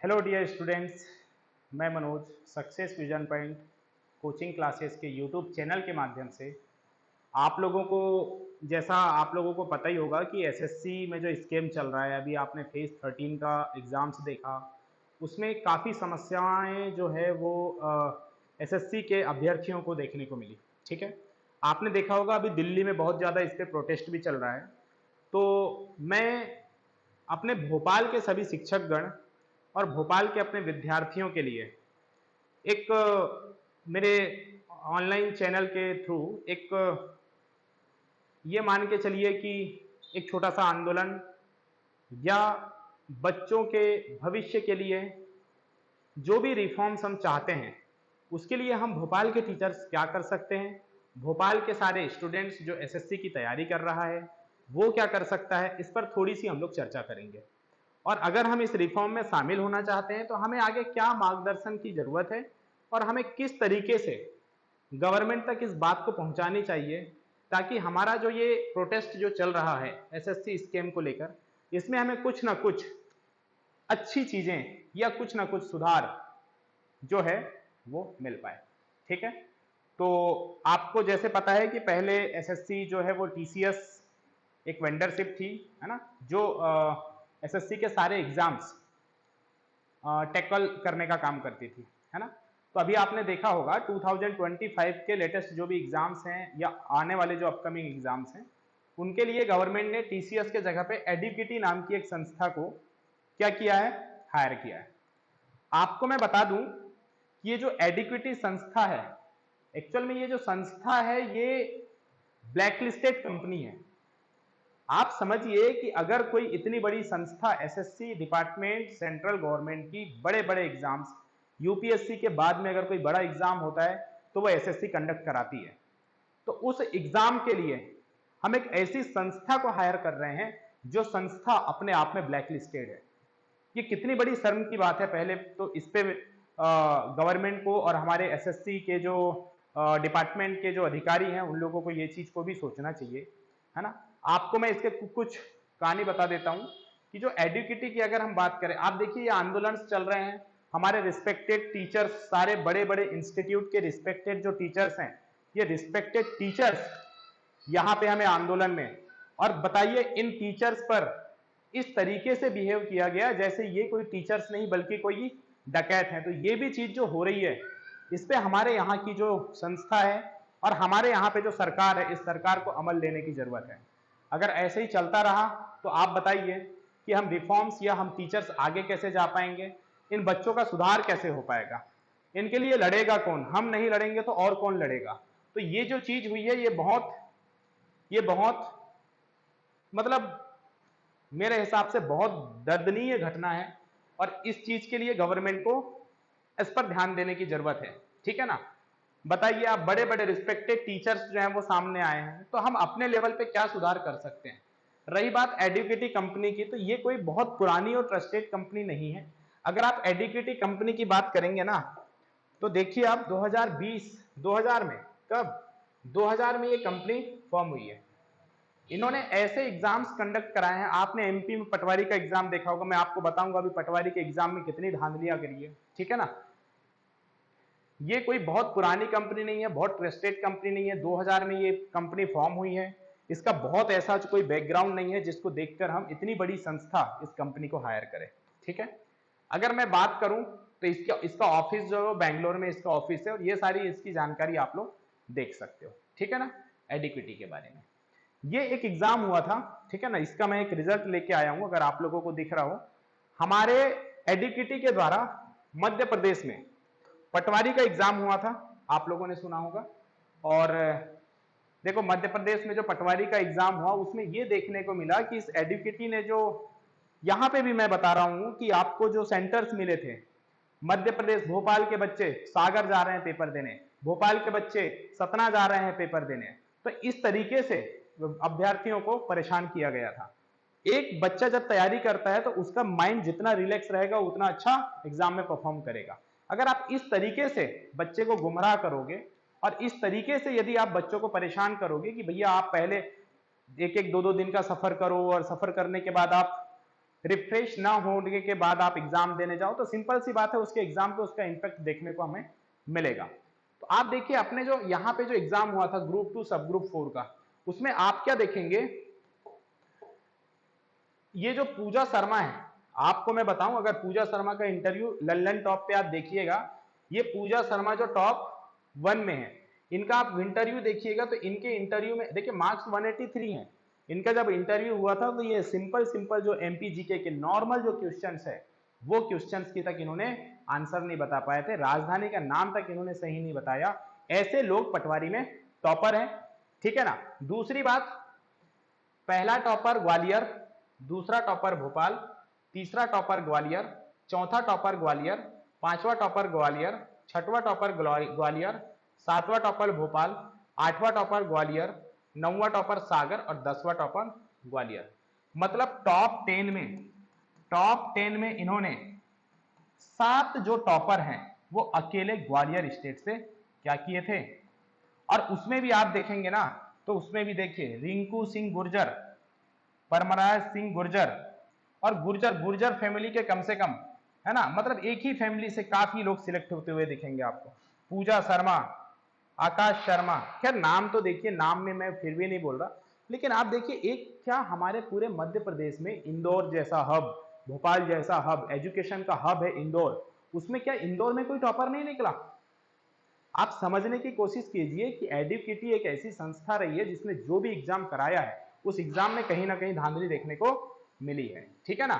Hello dear students, मैं Manoj success vision point coaching classes के YouTube channel के माध्यम से आप लोगों को, जैसा आप लोगों को पता ही होगा कि एसएससी में जो स्कैम चल रहा है, अभी आपने फेज 13 का एग्ज़ाम्स देखा, उसमें काफ़ी समस्याएं जो है वो एसएससी के अभ्यर्थियों को देखने को मिली। ठीक है, आपने देखा होगा अभी दिल्ली में बहुत ज़्यादा इस पर प्रोटेस्ट भी चल रहा है। तो मैं अपने भोपाल के सभी शिक्षकगण और भोपाल के अपने विद्यार्थियों के लिए एक मेरे ऑनलाइन चैनल के थ्रू एक ये मान के चलिए कि एक छोटा सा आंदोलन या बच्चों के भविष्य के लिए जो भी रिफॉर्म्स हम चाहते हैं, उसके लिए हम भोपाल के टीचर्स क्या कर सकते हैं, भोपाल के सारे स्टूडेंट्स जो एसएससी की तैयारी कर रहा है वो क्या कर सकता है, इस पर थोड़ी सी हम लोग चर्चा करेंगे। और अगर हम इस रिफॉर्म में शामिल होना चाहते हैं तो हमें आगे क्या मार्गदर्शन की जरूरत है और हमें किस तरीके से गवर्नमेंट तक इस बात को पहुंचानी चाहिए, ताकि हमारा जो ये प्रोटेस्ट जो चल रहा है एसएससी स्कैम को लेकर, इसमें हमें कुछ ना कुछ अच्छी चीजें या कुछ ना कुछ सुधार जो है वो मिल पाए। ठीक है, तो आपको जैसे पता है कि पहले एसएससी जो है वो टीसीएस एक वेंडरशिप थी, है ना, जो एसएससी के सारे एग्जाम्स टैकल करने का काम करती थी, है ना। तो अभी आपने देखा होगा 2025 के लेटेस्ट जो भी एग्जाम्स हैं या आने वाले जो अपकमिंग एग्जाम्स हैं, उनके लिए गवर्नमेंट ने टीसीएस के जगह पे एडुकेटी नाम की एक संस्था को क्या किया है, हायर किया है। आपको मैं बता दूं कि ये जो एडुकेटी संस्था है, एक्चुअल में ये जो संस्था है ये ब्लैकलिस्टेड कंपनी है। आप समझिए कि अगर कोई इतनी बड़ी संस्था एसएससी डिपार्टमेंट सेंट्रल गवर्नमेंट की बड़े बड़े एग्जाम्स, यूपीएससी के बाद में अगर कोई बड़ा एग्जाम होता है तो वो एसएससी कंडक्ट कराती है, तो उस एग्जाम के लिए हम एक ऐसी संस्था को हायर कर रहे हैं जो संस्था अपने आप में ब्लैक लिस्टेड है। ये कितनी बड़ी शर्म की बात है। पहले तो इस पे गवर्नमेंट को और हमारे एसएससी के जो डिपार्टमेंट के जो अधिकारी हैं उन लोगों को ये चीज को भी सोचना चाहिए, है ना। आपको मैं इसके कुछ कहानी बता देता हूं कि जो एडुकेटी की अगर हम बात करें, आप देखिए ये आंदोलन चल रहे हैं, हमारे रिस्पेक्टेड टीचर्स, सारे बड़े बड़े इंस्टीट्यूट के रिस्पेक्टेड जो टीचर्स हैं, ये रिस्पेक्टेड टीचर्स यहां पे हमें आंदोलन में, और बताइए इन टीचर्स पर इस तरीके से बिहेव किया गया जैसे ये कोई टीचर्स नहीं बल्कि कोई डकैत है। तो ये भी चीज जो हो रही है, इस पे हमारे यहाँ की जो संस्था है और हमारे यहाँ पे जो सरकार है, इस सरकार को अमल लेने की जरूरत है। अगर ऐसे ही चलता रहा तो आप बताइए कि हम रिफॉर्म्स या हम टीचर्स आगे कैसे जा पाएंगे, इन बच्चों का सुधार कैसे हो पाएगा, इनके लिए लड़ेगा कौन, हम नहीं लड़ेंगे तो और कौन लड़ेगा। तो ये जो चीज हुई है ये बहुत मतलब मेरे हिसाब से बहुत दर्दनीय घटना है, और इस चीज के लिए गवर्नमेंट को इस पर ध्यान देने की जरूरत है। ठीक है ना। बताइए आप, बड़े बड़े रिस्पेक्टेड टीचर्स जो हैं वो सामने आए हैं, तो हम अपने लेवल पे क्या सुधार कर सकते हैं। रही बात एडुकेटी कंपनी की, तो ये कोई बहुत पुरानी और ट्रस्टेड कंपनी नहीं है। अगर आप एडुकेटी कंपनी की बात करेंगे ना, तो देखिए आप 2020 में, कब 2000 में ये कंपनी फॉर्म हुई है। इन्होंने ऐसे एग्जाम्स कंडक्ट कराए हैं, आपने एमपी में पटवारी का एग्जाम देखा होगा, मैं आपको बताऊंगा अभी पटवारी के एग्जाम में कितनी धांधलियां करी है। ठीक है ना। ये कोई बहुत पुरानी कंपनी नहीं है, बहुत ट्रस्टेड कंपनी नहीं है, 2000 में ये कंपनी फॉर्म हुई है। इसका बहुत ऐसा कोई बैकग्राउंड नहीं है जिसको देखकर हम इतनी बड़ी संस्था इस कंपनी को हायर करें। ठीक है। अगर मैं बात करूं तो इसका ऑफिस जो है बैंगलोर में इसका ऑफिस है, और ये सारी इसकी जानकारी आप लोग देख सकते हो। ठीक है ना। एडिक्विटी के बारे में ये एक एग्जाम हुआ था। ठीक है ना। इसका मैं एक रिजल्ट लेके आया हूं, अगर आप लोगों को दिख रहा हो, हमारे एडिक्विटी के द्वारा मध्य प्रदेश में पटवारी का एग्जाम हुआ था, आप लोगों ने सुना होगा। और देखो मध्य प्रदेश में जो पटवारी का एग्जाम हुआ उसमें ये देखने को मिला कि इस एडुकेटी ने जो, यहां पे भी मैं बता रहा हूं कि आपको जो सेंटर्स मिले थे, मध्य प्रदेश भोपाल के बच्चे सागर जा रहे हैं पेपर देने, भोपाल के बच्चे सतना जा रहे हैं पेपर देने, तो इस तरीके से अभ्यर्थियों को परेशान किया गया था। एक बच्चा जब तैयारी करता है तो उसका माइंड जितना रिलैक्स रहेगा उतना अच्छा एग्जाम में परफॉर्म करेगा। अगर आप इस तरीके से बच्चे को गुमराह करोगे और इस तरीके से यदि आप बच्चों को परेशान करोगे कि भैया आप पहले एक एक दो दो दिन का सफर करो और सफर करने के बाद आप रिफ्रेश ना होने के बाद आप एग्जाम देने जाओ तो सिंपल सी बात है उसके एग्जाम पे उसका इम्पैक्ट देखने को हमें मिलेगा। तो आप देखिए अपने जो यहाँ पे जो एग्जाम हुआ था ग्रुप 2 सब ग्रुप 4 का, उसमें आप क्या देखेंगे, ये जो पूजा शर्मा है, आपको मैं बताऊं अगर पूजा शर्मा का इंटरव्यू लल्लन टॉप पे आप देखिएगा, ये पूजा शर्मा जो टॉप 1 में है, इनका आप इंटरव्यू देखिएगा तो इनके इंटरव्यू में देखिए मार्क्स 183 हैं। इनका जब इंटरव्यू हुआ था तो ये सिंपल सिंपल जो एमपी जीके के नॉर्मल जो क्वेश्चंस है वो क्वेश्चंस की तक इन्होंने आंसर नहीं बता पाए थे, राजधानी का नाम तक इन्होंने सही नहीं बताया। ऐसे लोग पटवारी में टॉपर हैं, ठीक है ना। दूसरी बात, पहला टॉपर ग्वालियर, दूसरा टॉपर भोपाल, तीसरा टॉपर ग्वालियर, चौथा टॉपर ग्वालियर, पांचवा टॉपर ग्वालियर, छठवां टॉपर ग्वालियर, सातवां टॉपर भोपाल, आठवां टॉपर ग्वालियर, नौवां टॉपर सागर और 10वां टॉपर ग्वालियर। मतलब टॉप 10 में इन्होंने 7 जो टॉपर हैं वो अकेले ग्वालियर स्टेट से क्या किए थे। और उसमें भी आप देखेंगे ना तो उसमें भी देखिए रिंकू सिंह गुर्जर, परमराज सिंह गुर्जर और गुर्जर फैमिली के कम से कम, है ना, मतलब एक ही फैमिली से काफी लोग सिलेक्ट होते हुए दिखेंगे आपको। पूजा शर्मा, आकाश शर्मा, खैर नाम तो देखिए, नाम में मैं फिर भी नहीं बोल रहा, लेकिन आप देखिए एक क्या हमारे पूरे मध्य प्रदेश में इंदौर जैसा हब, भोपाल जैसा हब, एजुकेशन का हब है इंदौर, उसमें क्या इंदौर में कोई टॉपर नहीं निकला। आप समझने की कोशिश कीजिए कि एडुकेटी एक ऐसी संस्था रही है जिसने जो भी एग्जाम कराया है उस एग्जाम में कहीं ना कहीं धांधली देखने को मिली है, ठीक है ना।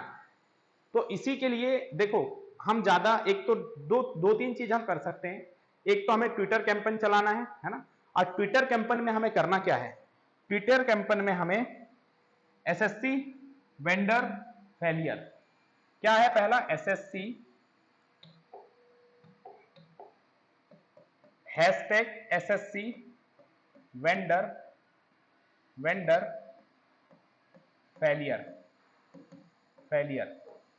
तो इसी के लिए देखो हम ज्यादा, एक तो दो तीन चीज हम कर सकते हैं। एक तो हमें ट्विटर कैंपेन चलाना है ना। और ट्विटर कैंपेन में हमें करना क्या है, ट्विटर कैंपेन में हमें एसएससी वेंडर फेलियर, क्या है पहला, SSC hashtag SSC vendor failure.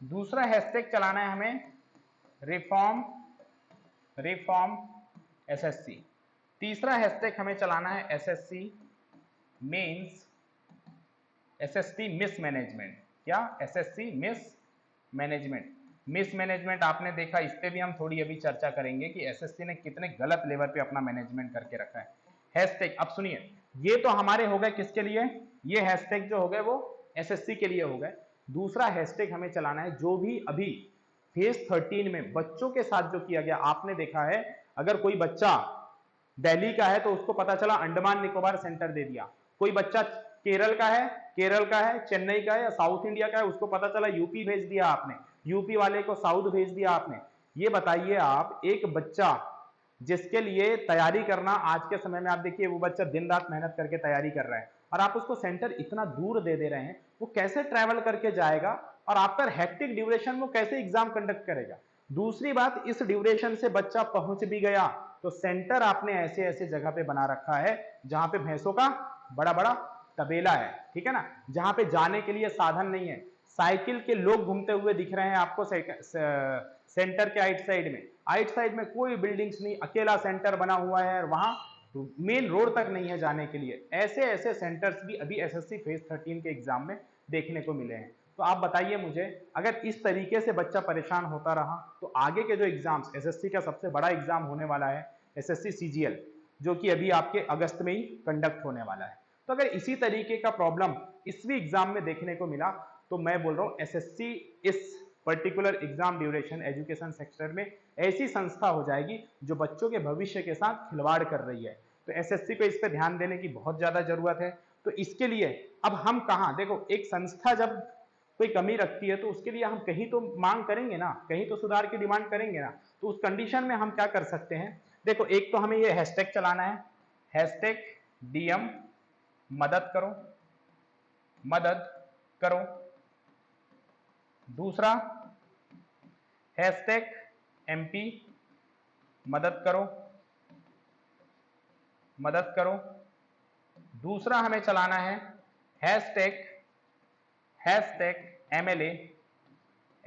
दूसरा हैशटैग चलाना है हमें रिफॉर्म एसएससी। तीसरा हैशटैग हमें चलाना है एसएससी मिसमैनेजमेंट। क्या, एसएससी मिसमैनेजमेंट आपने देखा, इस पे भी हम थोड़ी अभी चर्चा करेंगे कि एसएससी ने कितने गलत लेवल पे अपना मैनेजमेंट करके रखा है। हैशटैग, अब सुनिए, ये तो हमारे हो गए किसके लिए, ये हैशटैग जो हो गए वो एसएससी के लिए हो गए। दूसरा हैशटैग हमें चलाना है जो भी अभी फेज 13 में बच्चों के साथ जो किया गया, आपने देखा है अगर कोई बच्चा दिल्ली का है तो उसको पता चला अंडमान निकोबार सेंटर दे दिया, कोई बच्चा केरल का है, चेन्नई का है या साउथ इंडिया का है, उसको पता चला यूपी भेज दिया आपने, यूपी वाले को साउथ भेज दिया आपने। ये बताइए आप, एक बच्चा जिसके लिए तैयारी करना आज के समय में, आप देखिए वो बच्चा दिन रात मेहनत करके तैयारी कर रहा है और आप उसको सेंटर इतना दूर दे रहे हैं, वो कैसे ट्रैवल करके जाएगा और आफ्टर हेक्टिक ड्यूरेशन वो कैसे एग्जाम कंडक्ट करेगा। दूसरी बात, इस ड्यूरेशन से बच्चा पहुंच भी गया तो सेंटर आपने ऐसे ऐसे जगह पे बना रखा है जहां पे भैंसों का बड़ा बड़ा तबेला है, ठीक है ना, जहां पे जाने के लिए साधन नहीं है, साइकिल के लोग घूमते हुए दिख रहे हैं आपको सेंटर के आइट साइड में कोई बिल्डिंग्स नहीं, अकेला सेंटर बना हुआ है और वहां मेन रोड तक नहीं है जाने के लिए। ऐसे ऐसे सेंटर्स भी अभी एसएससी फेज 13 के एग्जाम में देखने को मिले हैं। तो आप बताइए मुझे, अगर इस तरीके से बच्चा परेशान होता रहा तो आगे के जो एग्जाम्स, एसएससी का सबसे बड़ा एग्जाम होने वाला है एसएससी सीजीएल, जो कि अभी आपके अगस्त में ही कंडक्ट होने वाला है, तो अगर इसी तरीके का प्रॉब्लम इस भी एग्जाम में देखने को मिला तो मैं बोल रहा हूं एसएससी इस particular exam duration education sector में ऐसी संस्था हो जाएगी जो बच्चों के भविष्य के साथ खिलवाड़ कर रही है। तो एसएससी को इस पर ध्यान देने की बहुत ज्यादा जरूरत है। तो इसके लिए अब हम कहां, देखो एक संस्था जब कोई कमी रखती है तो उसके लिए हम कहीं तो मांग करेंगे ना, कहीं तो सुधार की डिमांड करेंगे ना। तो उस कंडीशन में हम क्या कर सकते हैं, देखो एक तो हमें ये हैशटैग चलाना है, हैशटैग डीएम मदद करो। दूसरा हैशटैग एमपी मदद करो। दूसरा हमें चलाना है हैशटैग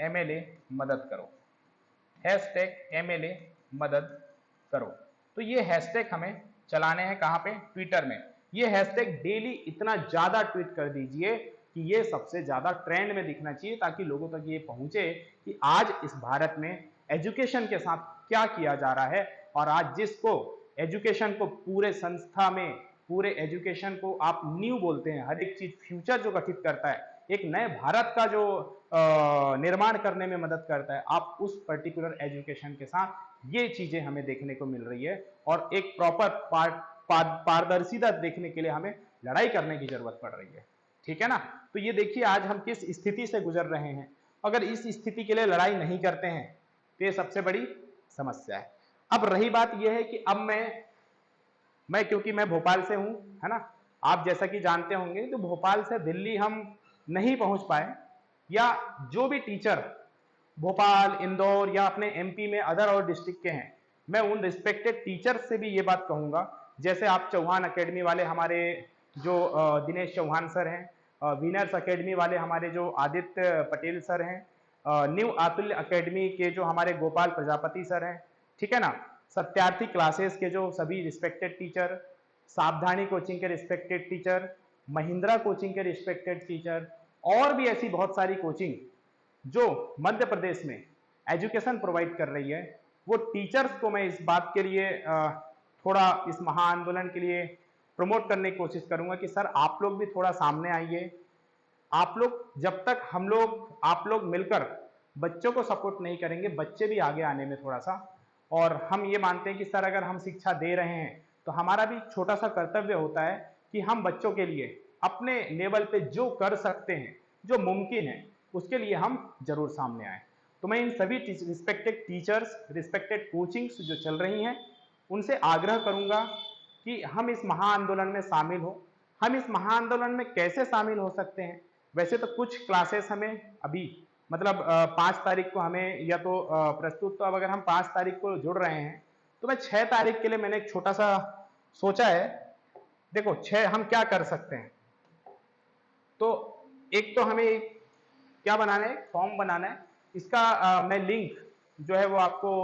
एमएलए मदद करो, हैशटैग एमएलए मदद करो। तो ये हैशटैग हमें चलाने हैं कहां पे, ट्विटर में। ये हैशटैग डेली इतना ज्यादा ट्वीट कर दीजिए कि ये सबसे ज़्यादा ट्रेंड में दिखना चाहिए, ताकि लोगों तक ये पहुंचे कि आज इस भारत में एजुकेशन के साथ क्या किया जा रहा है। और आज जिसको एजुकेशन को पूरे संस्था में, पूरे एजुकेशन को आप नींव बोलते हैं, हर एक चीज फ्यूचर जो गठित करता है, एक नए भारत का जो निर्माण करने में मदद करता है, आप उस पर्टिकुलर एजुकेशन के साथ ये चीजें हमें देखने को मिल रही है। और एक प्रॉपर पारदर्शिता देखने के लिए हमें लड़ाई करने की जरूरत पड़ रही है। ठीक है ना। तो ये देखिए आज हम किस स्थिति से गुजर रहे हैं। अगर इस स्थिति के लिए लड़ाई नहीं करते हैं तो ये सबसे बड़ी समस्या है। अब रही बात यह है कि अब मैं क्योंकि मैं भोपाल से हूं, है ना, आप जैसा कि जानते होंगे, तो भोपाल से दिल्ली हम नहीं पहुंच पाए, या जो भी टीचर भोपाल, इंदौर या अपने एमपी में अदर और डिस्ट्रिक्ट के हैं, मैं उन रिस्पेक्टेड टीचर्स से भी ये बात कहूंगा, जैसे आप चौहान एकेडमी वाले हमारे जो दिनेश चौहान सर हैं, विनर्स एकेडमी वाले हमारे जो आदित्य पटेल सर हैं, न्यू अतुल्य एकेडमी के जो हमारे गोपाल प्रजापति सर हैं, ठीक है ना, सत्यार्थी क्लासेस के जो सभी रिस्पेक्टेड टीचर, सावधानी कोचिंग के रिस्पेक्टेड टीचर, महिंद्रा कोचिंग के रिस्पेक्टेड टीचर, और भी ऐसी बहुत सारी कोचिंग जो मध्य प्रदेश में एजुकेशन प्रोवाइड कर रही है, वो टीचर्स को मैं इस बात के लिए थोड़ा इस महाआंदोलन के लिए प्रमोट करने की कोशिश करूंगा कि सर आप लोग भी थोड़ा सामने आइए। आप लोग जब तक आप लोग मिलकर बच्चों को सपोर्ट नहीं करेंगे, बच्चे भी आगे आने में थोड़ा सा, और हम ये मानते हैं कि सर अगर हम शिक्षा दे रहे हैं तो हमारा भी छोटा सा कर्तव्य होता है कि हम बच्चों के लिए अपने लेवल पे जो कर सकते हैं, जो मुमकिन है, उसके लिए हम जरूर सामने आए। तो मैं इन सभी रिस्पेक्टेड टीचर्स, रिस्पेक्टेड कोचिंग्स जो चल रही हैं, उनसे आग्रह करूंगा कि हम इस महाआंदोलन में शामिल हो। हम इस महाआंदोलन में कैसे शामिल हो सकते हैं? वैसे तो कुछ क्लासेस हमें अभी मतलब 5 तारीख को हमें या तो प्रस्तुत, तो अब अगर हम 5 तारीख को जुड़ रहे हैं तो मैं 6 तारीख के लिए मैंने एक छोटा सा सोचा है। देखो 6 हम क्या कर सकते हैं, तो एक तो हमें क्या बनाना है, फॉर्म बनाना है। इसका मैं लिंक जो है वो आपको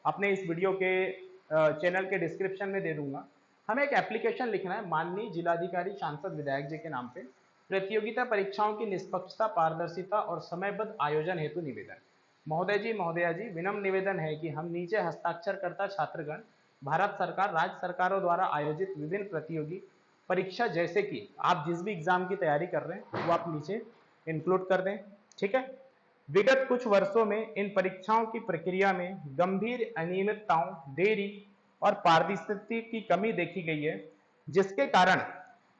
अपने इस वीडियो के चैनल के डिस्क्रिप्शन में दे दूंगा। हमें एक एप्लीकेशन लिखना है माननीय जिलाधिकारी सांसद विधायक जी के नाम पे, प्रतियोगिता परीक्षाओं की निष्पक्षता, पारदर्शिता और समयबद्ध आयोजन हेतु निवेदन। महोदय जी, महोदया जी, विनम्र निवेदन है कि हम नीचे हस्ताक्षरकर्ता छात्रगण भारत सरकार, राज्य सरकारों द्वारा आयोजित विभिन्न प्रतियोगी परीक्षा, जैसे कि आप जिस भी एग्जाम की तैयारी कर रहे हैं वो आप नीचे इंक्लूड कर दें। ठीक है। विगत कुछ वर्षों में इन परीक्षाओं की प्रक्रिया में गंभीर अनियमितताओं, देरी और पारदर्शिता की कमी देखी गई है, जिसके कारण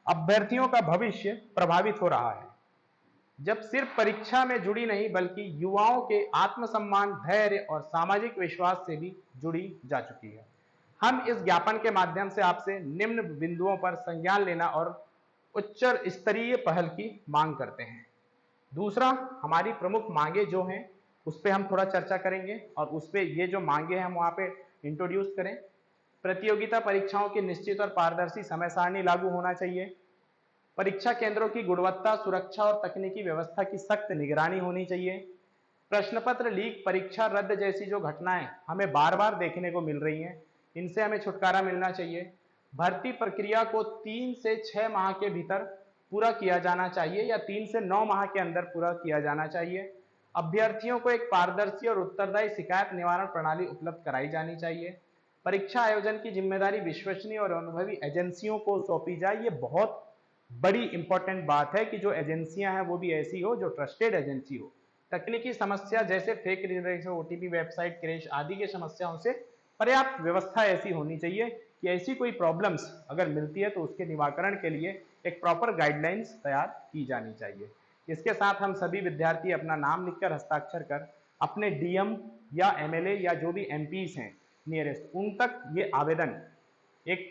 अभ्यर्थियों का भविष्य प्रभावित हो रहा है। जब सिर्फ परीक्षा में जुड़ी नहीं बल्कि युवाओं के आत्मसम्मान, धैर्य और सामाजिक विश्वास से भी जुड़ी जा चुकी है। हम इस ज्ञापन के माध्यम से आपसे निम्न बिंदुओं पर संज्ञान लेना और उच्च स्तरीय पहल की मांग करते हैं। दूसरा, हमारी प्रमुख मांगे जो हैं उस पर हम थोड़ा चर्चा करेंगे, और उस पर ये जो मांगे हम वहाँ पे इंट्रोड्यूस करें। प्रतियोगिता परीक्षाओं की निश्चित और पारदर्शी समय सारणी लागू होना चाहिए। परीक्षा केंद्रों की गुणवत्ता, सुरक्षा और तकनीकी व्यवस्था की सख्त निगरानी होनी चाहिए। प्रश्न पत्र लीक, परीक्षा रद्द जैसी जो घटनाएं हमें बार बार देखने को मिल रही हैं, इनसे हमें छुटकारा मिलना चाहिए। भर्ती प्रक्रिया को 3 से 6 माह के भीतर पूरा किया जाना चाहिए, या 3 से 9 माह के अंदर पूरा किया जाना चाहिए। अभ्यर्थियों को एक पारदर्शी और उत्तरदायी शिकायत निवारण प्रणाली उपलब्ध कराई जानी चाहिए। परीक्षा आयोजन की जिम्मेदारी विश्वसनीय और अनुभवी एजेंसियों को सौंपी जाए। ये बहुत बड़ी इंपॉर्टेंट बात है कि जो एजेंसियां हैं वो भी ऐसी हो जो ट्रस्टेड एजेंसी हो। तकनीकी समस्या जैसे fake result, OTP, website crash आदि की समस्याओं से पर्याप्त व्यवस्था ऐसी होनी चाहिए कि ऐसी कोई प्रॉब्लम्स अगर मिलती है तो उसके निवारण के लिए एक प्रॉपर गाइडलाइंस तैयार की जानी चाहिए। इसके साथ हम सभी विद्यार्थी अपना नाम लिखकर हस्ताक्षर कर अपने डीएम या एमएलए या जो भी एमपीज हैं नियरेस्ट, उन तक ये आवेदन, एक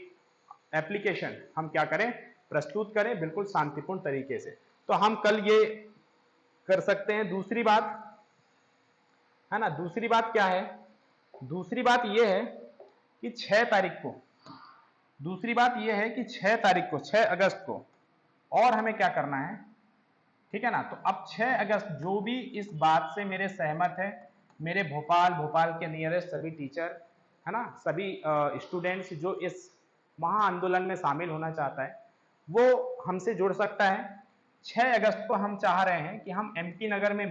एप्लीकेशन हम क्या करें, प्रस्तुत करें बिल्कुल शांतिपूर्ण तरीके से। तो हम कल ये कर सकते हैं। दूसरी बात है ना, दूसरी बात क्या है, दूसरी बात ये है कि 6 तारीख को, दूसरी बात ये है कि 6 तारीख को, 6 अगस्त को, और हमें क्या करना है, ठीक है ना। तो अब 6 अगस्त जो भी इस बात से मेरे सहमत है, मेरे भोपाल के नियरेस्ट सभी टीचर है ना, सभी स्टूडेंट्स जो इस महाआंदोलन में शामिल होना चाहता है वो हमसे जुड़ सकता है। 6 अगस्त को हम चाह रहे हैं कि हम एमपी नगर में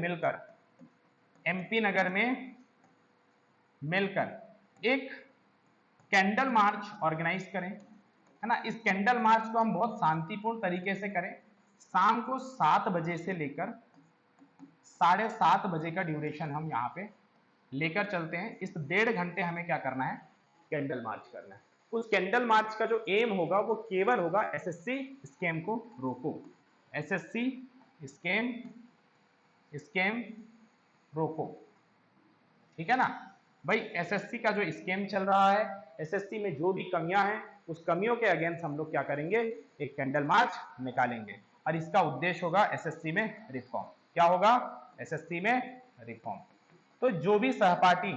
मिलकर एक कैंडल मार्च ऑर्गेनाइज करें, है ना। इस कैंडल मार्च को हम बहुत शांतिपूर्ण तरीके से करें। शाम को 7 बजे से लेकर 7:30 बजे का ड्यूरेशन हम यहाँ पे लेकर चलते हैं। इस 1.5 घंटे हमें क्या करना है, कैंडल मार्च करना है। उस कैंडल मार्च का जो एम होगा वो केवल होगा एसएससी स्कैम को रोको, एसएससी स्कैम रोको, ठीक है ना भाई। एसएससी का जो स्कैम चल रहा है, एसएससी में जो भी कमियां हैं, उस कमियों के अगेंस्ट हम लोग क्या करेंगे, एक कैंडल मार्च निकालेंगे और इसका उद्देश्य होगा एसएससी में रिफॉर्म। क्या होगा, एसएससी में रिफॉर्म। तो जो भी सहपाठी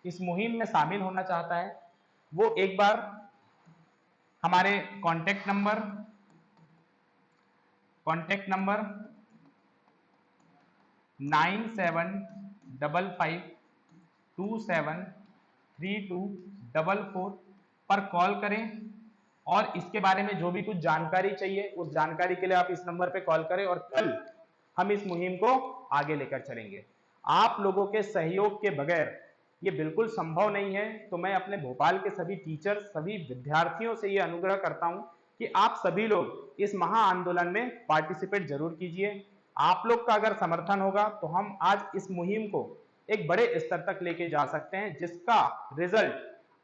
इस मुहिम में शामिल होना चाहता है वो एक बार हमारे कॉन्टेक्ट नंबर 9755273244 पर कॉल करें और इसके बारे में जो भी कुछ जानकारी चाहिए उस जानकारी के लिए आप इस नंबर पे कॉल करें और कल हम इस मुहिम को आगे लेकर चलेंगे। आप लोगों के सहयोग के बगैर ये बिल्कुल संभव नहीं है। तो मैं अपने भोपाल के सभी टीचर, सभी विद्यार्थियों से ये अनुग्रह करता हूं कि आप सभी लोग इस महा आंदोलन में पार्टिसिपेट जरूर कीजिए। आप लोग का अगर समर्थन होगा तो हम आज इस मुहिम को एक बड़े स्तर तक लेके जा सकते हैं, जिसका रिजल्ट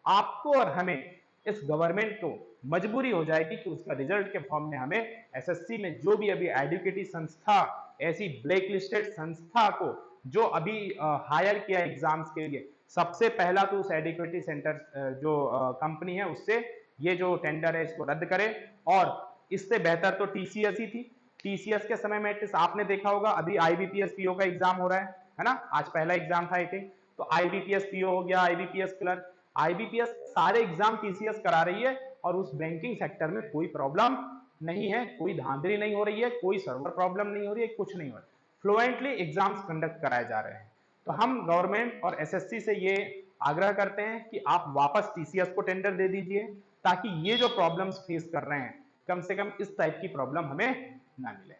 आपको और हमें, इस गवर्नमेंट को मजबूरी हो जाएगी कि उसका रिजल्ट के फॉर्म में हमें एसएससी में जो भी अभी एडुकेटिव संस्था, ऐसी ब्लैक लिस्टेड संस्था को जो अभी हायर किया एग्जाम्स के लिए, सबसे पहला तो उस एडुकेटिव सेंटर जो कंपनी है उससे ये जो टेंडर है इसको रद्द करे। और इससे बेहतर तो टीसीएस ही थी। टीसीएस के समय में आपने देखा होगा अभी आईबीपीएस पीओ का एग्जाम हो रहा है ना। आज पहला एग्जाम था आई थिंक, तो आईबीपीएस पीओ हो गया, आईबीपीएस क्लर्क, आईबीपीएस सारे एग्जाम टीसीएस करा रही है और उस बैंकिंग सेक्टर में कोई प्रॉब्लम नहीं है, कोई धांधली नहीं हो रही है, कोई सर्वर प्रॉब्लम नहीं हो रही है, कुछ नहीं हो रहा है। फ्लुएंटली एग्जाम्स कंडक्ट कराए जा रहे हैं। तो हम गवर्नमेंट और एसएससी से ये आग्रह करते हैं कि आप वापस टीसीएस को टेंडर दे दीजिए ताकि ये जो प्रॉब्लम्स फेस कर रहे हैं कम से कम इस टाइप की प्रॉब्लम हमें ना मिले।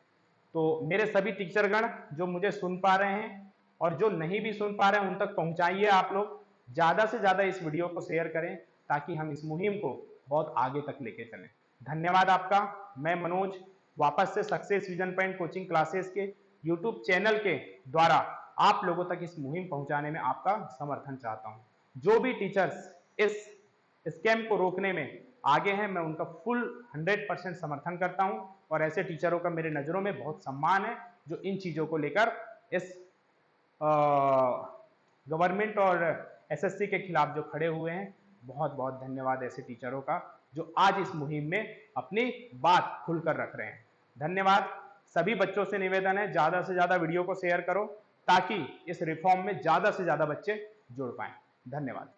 तो मेरे सभी टीचरगण जो मुझे सुन पा रहे हैं और जो नहीं भी सुन पा रहे हैं उन तक पहुंचाइए। आप लोग ज्यादा से ज्यादा इस वीडियो को शेयर करें ताकि हम इस मुहिम को बहुत आगे तक लेके चलें। धन्यवाद आपका। मैं मनोज वापस से success vision point coaching classes के यूट्यूब चैनल के द्वारा आप लोगों तक इस मुहिम पहुंचाने में आपका समर्थन चाहता हूं। जो भी टीचर्स इस स्कैम को रोकने में आगे हैं मैं उनका फुल 100% समर्थन करता हूं और ऐसे टीचरों का मेरे नजरों में बहुत सम्मान है जो इन चीजों को लेकर इस गवर्नमेंट और एसएससी के खिलाफ जो खड़े हुए हैं। बहुत बहुत धन्यवाद ऐसे टीचरों का जो आज इस मुहिम में अपनी बात खुलकर रख रहे हैं। धन्यवाद। सभी बच्चों से निवेदन है ज्यादा से ज्यादा वीडियो को शेयर करो ताकि इस रिफॉर्म में ज्यादा से ज्यादा बच्चे जुड़ पाएं। धन्यवाद।